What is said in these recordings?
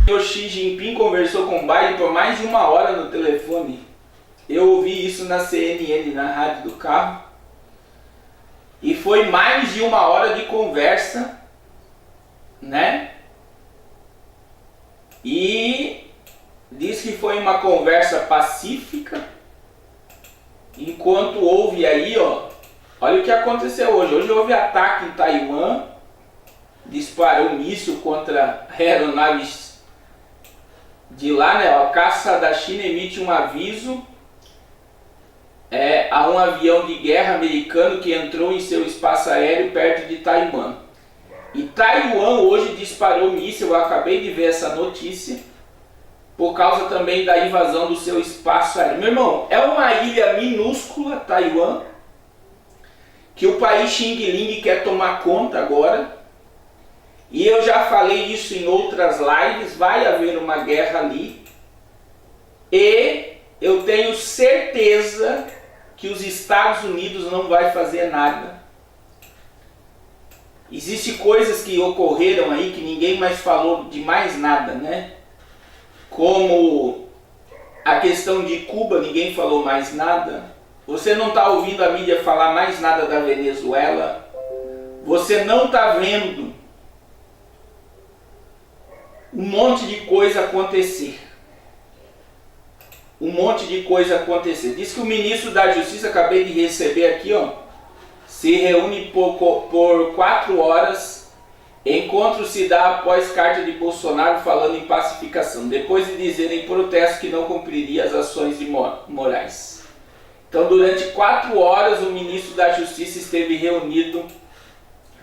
O Xi Jinping conversou com o Biden por mais de 1 hora no telefone. Eu ouvi isso na CNN, na rádio do carro. E foi mais de 1 hora de conversa, né? E diz que foi uma conversa pacífica. Enquanto houve aí, olha o que aconteceu hoje. Hoje houve ataque em Taiwan. Disparou um míssil contra aeronaves de lá, né? A caça da China emite um aviso a um avião de guerra americano que entrou em seu espaço aéreo perto de Taiwan. E Taiwan hoje disparou míssil, eu acabei de ver essa notícia, por causa também da invasão do seu espaço aéreo. Meu irmão, é uma ilha minúscula, Taiwan, que o país Xing Ling quer tomar conta agora. E eu já falei isso em outras lives, vai haver uma guerra ali. E eu tenho certeza que os Estados Unidos não vai fazer nada. Existem coisas que ocorreram aí que ninguém mais falou de mais nada, né? Como a questão de Cuba, ninguém falou mais nada. Você não está ouvindo a mídia falar mais nada da Venezuela. Você não está vendo um monte de coisa acontecer. Um monte de coisa acontecer. Diz que o ministro da Justiça, acabei de receber aqui, se reúne por 4 horas. Encontro se dá após carta de Bolsonaro falando em pacificação, depois de dizer em protesto que não cumpriria as ações de Moraes. Então, durante 4 horas, o ministro da Justiça esteve reunido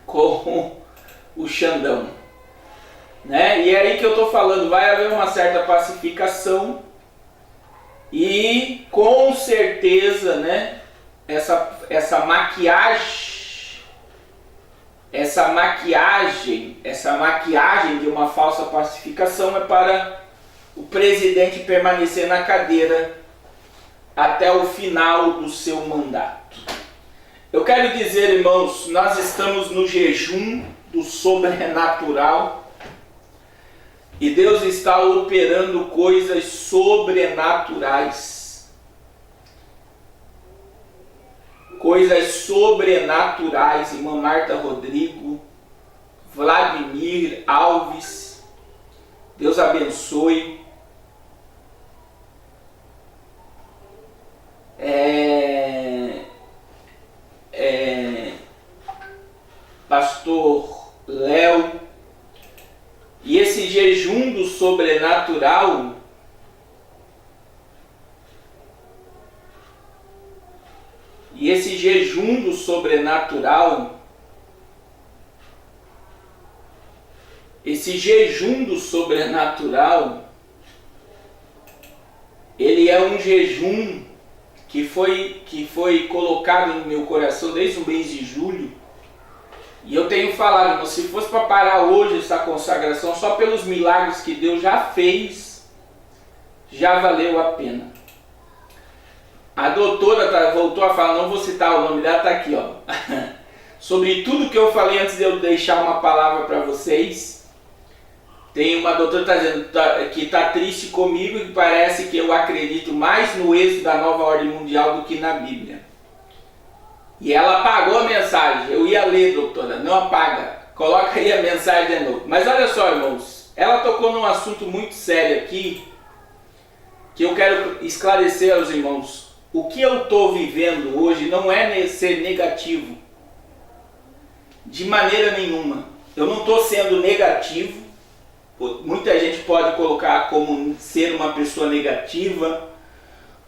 com o Xandão. Né? E é aí que eu estou falando, vai haver uma certa pacificação. E com certeza, né, essa maquiagem de uma falsa pacificação é para o presidente permanecer na cadeira até o final do seu mandato. Eu quero dizer, irmãos, nós estamos no jejum do sobrenatural. E Deus está operando coisas sobrenaturais. Coisas sobrenaturais. Irmã Marta Rodrigo, Vladimir Alves. Deus abençoe. Pastor Léo. E esse jejum do sobrenatural ele é um jejum que foi colocado no meu coração desde o mês de julho. E eu tenho falado, se fosse para parar hoje essa consagração, só pelos milagres que Deus já fez, já valeu a pena. A doutora voltou a falar, não vou citar o nome dela, está aqui, sobre tudo que eu falei antes de eu deixar uma palavra para vocês. Tem uma doutora que está dizendo que está triste comigo e que parece que eu acredito mais no êxito da nova ordem mundial do que na Bíblia. E ela apagou a mensagem. Eu ia ler, doutora. Não apaga. Coloca aí a mensagem de novo. Mas olha só, irmãos. Ela tocou num assunto muito sério aqui, que eu quero esclarecer aos irmãos. O que eu estou vivendo hoje não é ser negativo. De maneira nenhuma. Eu não estou sendo negativo. Muita gente pode colocar como ser uma pessoa negativa,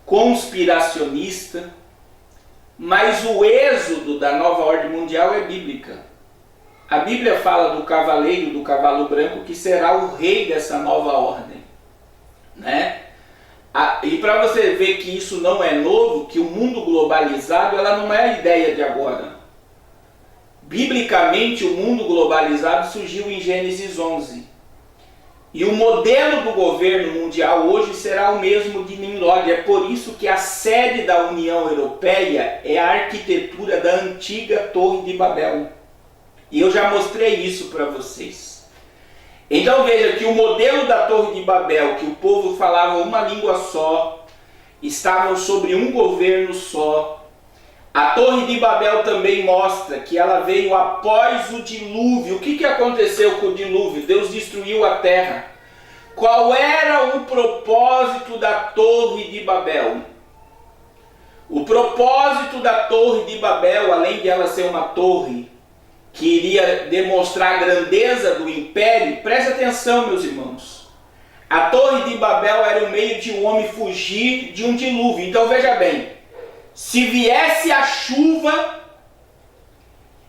conspiracionista. Mas o êxodo da nova ordem mundial é bíblica. A Bíblia fala do cavaleiro, do cavalo branco, que será o rei dessa nova ordem. Né? E para você ver que isso não é novo, que o mundo globalizado ela não é a ideia de agora. Biblicamente, o mundo globalizado surgiu em Gênesis 11. E o modelo do governo mundial hoje será o mesmo de Nimrod. É por isso que a sede da União Europeia é a arquitetura da antiga Torre de Babel. E eu já mostrei isso para vocês. Então veja que o modelo da Torre de Babel, que o povo falava uma língua só, estavam sobre um governo só. A Torre de Babel também mostra que ela veio após o dilúvio. O que aconteceu com o dilúvio? Deus destruiu a terra. Qual era o propósito da Torre de Babel? O propósito da Torre de Babel, além de ela ser uma torre que iria demonstrar a grandeza do império, preste atenção, meus irmãos. A Torre de Babel era o meio de um homem fugir de um dilúvio. Então veja bem, se viesse a chuva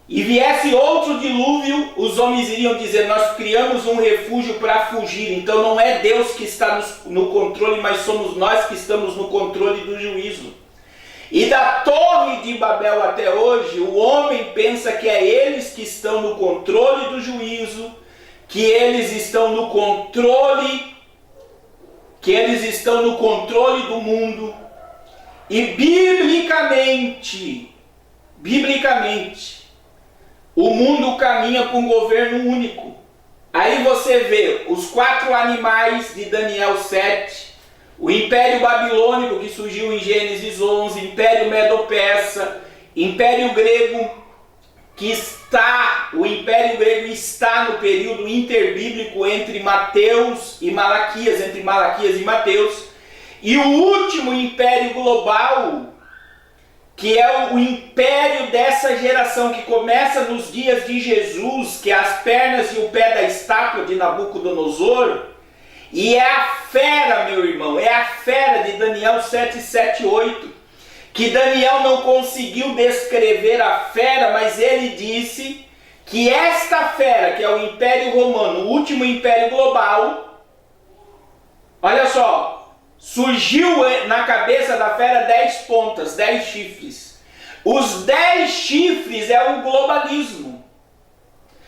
e viesse outro dilúvio, os homens iriam dizer: nós criamos um refúgio para fugir. Então não é Deus que está no controle, mas somos nós que estamos no controle do juízo. E da Torre de Babel até hoje, o homem pensa que é eles que estão no controle do juízo, que eles estão no controle, do mundo. E biblicamente, o mundo caminha com um governo único. Aí você vê os 4 animais de Daniel 7, o Império Babilônico que surgiu em Gênesis 11, Império Medo-Persa, Império Grego o Império Grego está no período interbíblico entre Mateus e Malaquias, e Mateus, e o último Império Global, que é o império dessa geração, que começa nos dias de Jesus, que é as pernas e o pé da estátua de Nabucodonosor. E é a fera, meu irmão, é a fera de Daniel 7, 7, 8, que Daniel não conseguiu descrever a fera, mas ele disse que esta fera, que é o Império Romano, o último império global, olha só, surgiu na cabeça da fera 10 pontas, 10 chifres. Os 10 chifres é o globalismo.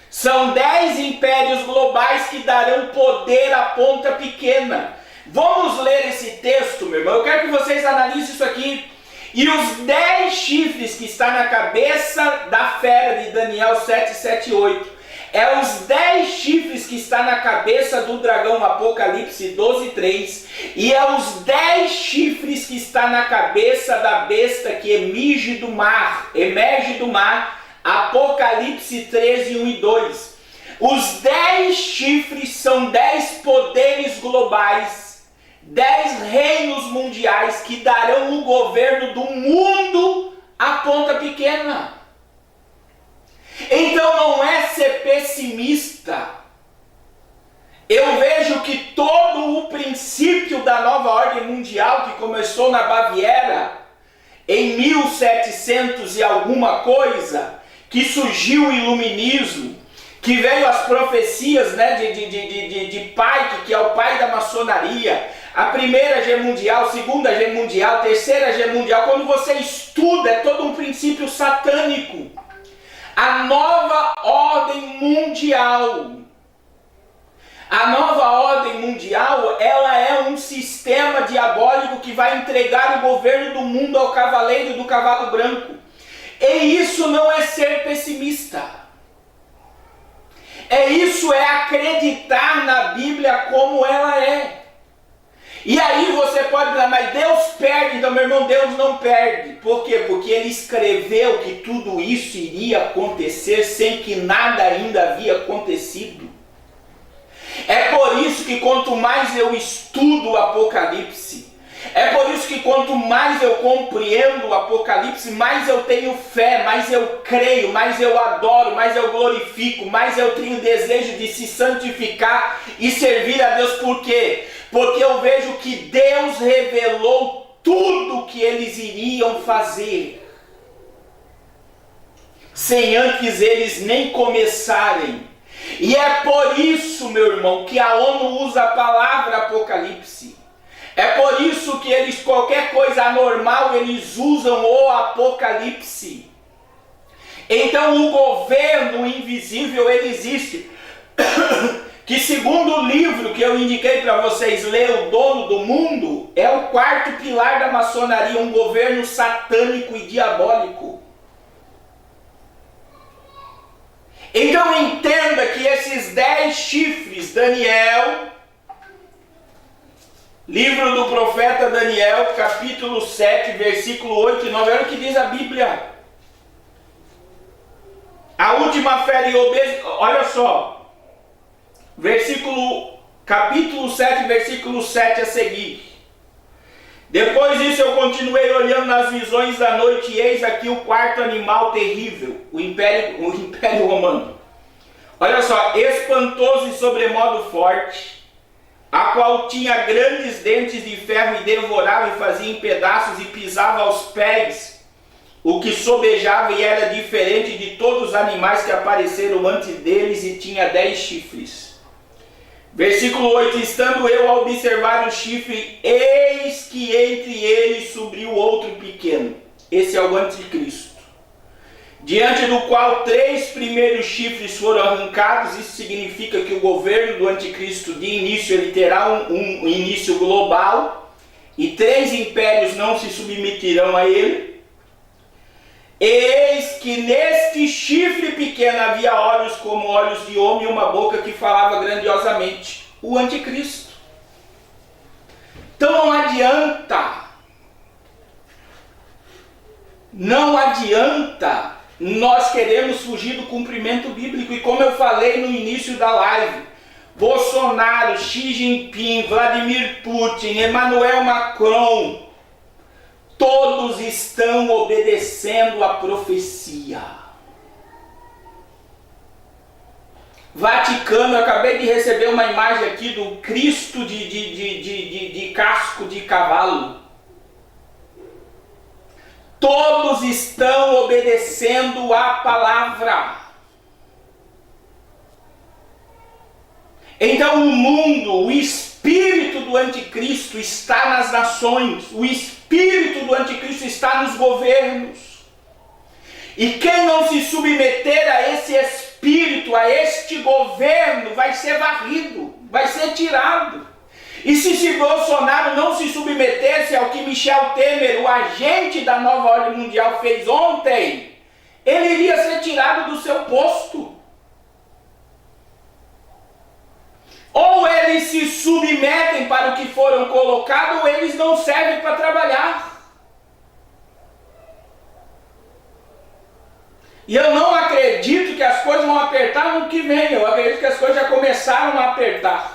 São 10 impérios globais que darão poder à ponta pequena. Vamos ler esse texto, meu irmão. Eu quero que vocês analisem isso aqui. E os 10 chifres que está na cabeça da fera de Daniel 7, 7, 8. É os 10 chifres que está na cabeça do dragão, Apocalipse 12, 3. E é os 10 chifres que está na cabeça da besta que emerge do mar, Apocalipse 13, 1 e 2. Os 10 chifres são 10 poderes globais, 10 reinos mundiais que darão o governo do mundo à ponta pequena. Então não é ser pessimista. Eu vejo que todo o princípio da nova ordem mundial, que começou na Baviera em 1700 e alguma coisa, que surgiu o iluminismo, que veio as profecias, né, de Pike, que é o pai da maçonaria, a primeira G mundial, segunda G mundial, terceira G mundial. Quando você estuda, é todo um princípio satânico. A nova ordem mundial. A nova ordem mundial, ela é um sistema diabólico que vai entregar o governo do mundo ao cavaleiro do cavalo branco. E isso não é ser pessimista. Isso é acreditar na Bíblia como ela é. E aí você pode dizer: mas Deus perde. Então, meu irmão, Deus não perde. Por quê? Porque Ele escreveu que tudo isso iria acontecer sem que nada ainda havia acontecido. É por isso que quanto mais eu estudo o Apocalipse, é por isso que quanto mais eu compreendo o Apocalipse, mais eu tenho fé, mais eu creio, mais eu adoro, mais eu glorifico, mais eu tenho desejo de se santificar e servir a Deus. Por quê? Porque eu vejo que Deus revelou tudo o que eles iriam fazer, sem antes eles nem começarem. E é por isso, meu irmão, que a ONU usa a palavra Apocalipse. É por isso que eles, qualquer coisa anormal, eles usam o Apocalipse. Então o governo invisível, ele existe. Que segundo o livro que eu indiquei para vocês ler, O Dono do Mundo, é o 4º pilar da maçonaria, um governo satânico e diabólico. Então entenda que esses 10 chifres, Daniel, livro do profeta Daniel, capítulo 7, versículo 8 e 9. Olha o que diz a Bíblia. A última fera e obeso, olha só, capítulo 7, versículo 7 a seguir. Depois disso eu continuei olhando nas visões da noite, e eis aqui o quarto animal terrível, o Império Romano. Olha só, espantoso e sobremodo forte, a qual tinha grandes dentes de ferro e devorava e fazia em pedaços e pisava aos pés o que sobejava, e era diferente de todos os animais que apareceram antes deles, e tinha 10 chifres. Versículo 8, estando eu a observar o chifre, eis que entre eles subiu outro pequeno. Esse é o anticristo. Diante do qual 3 primeiros chifres foram arrancados. Isso significa que o governo do anticristo de início ele terá um início global, e 3 impérios não se submeterão a ele. Eis que neste chifre pequeno havia olhos como olhos de homem e uma boca que falava grandiosamente. O anticristo. Então não adianta nós queremos fugir do cumprimento bíblico. E como eu falei no início da live, Bolsonaro, Xi Jinping, Vladimir Putin, Emmanuel Macron, todos estão obedecendo a profecia. Vaticano, eu acabei de receber uma imagem aqui do Cristo de casco de cavalo. Todos estão obedecendo a palavra. Então o mundo, o espírito do anticristo está nas nações, o espírito do anticristo está nos governos. E quem não se submeter a esse espírito, a este governo, vai ser varrido, vai ser tirado. E se Bolsonaro não se submetesse ao que Michel Temer, o agente da nova ordem mundial, fez ontem, ele iria ser tirado do seu posto. Ou eles se submetem para o que foram colocados, ou eles não servem para trabalhar. E eu não acredito que as coisas vão apertar no que vem. Eu acredito que as coisas já começaram a apertar.